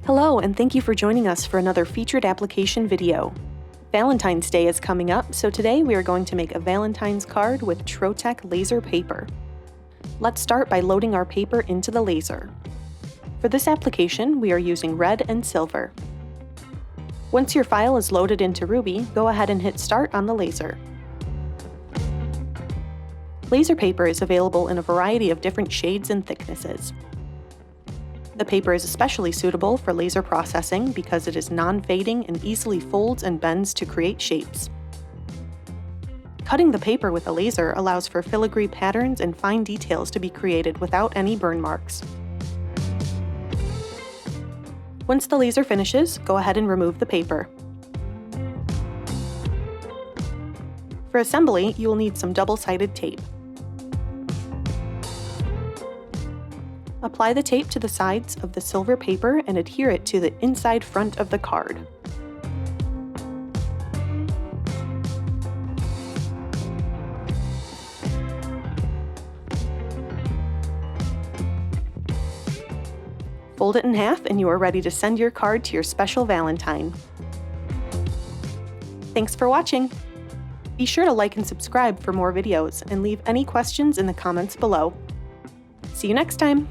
Hello, and thank you for joining us for another featured application video. Valentine's Day is coming up, so today we are going to make a Valentine's card with Trotec laser paper. Let's start by loading our paper into the laser. For this application, we are using red and silver. Once your file is loaded into Ruby, go ahead and hit Start on the laser. Laser paper is available in a variety of different shades and thicknesses. The paper is especially suitable for laser processing because it is non-fading and easily folds and bends to create shapes. Cutting the paper with a laser allows for filigree patterns and fine details to be created without any burn marks. Once the laser finishes, go ahead and remove the paper. For assembly, you will need some double-sided tape. Apply the tape to the sides of the silver paper and adhere it to the inside front of the card. Fold it in half and you are ready to send your card to your special Valentine. Thanks for watching! Be sure to like and subscribe for more videos and leave any questions in the comments below. See you next time!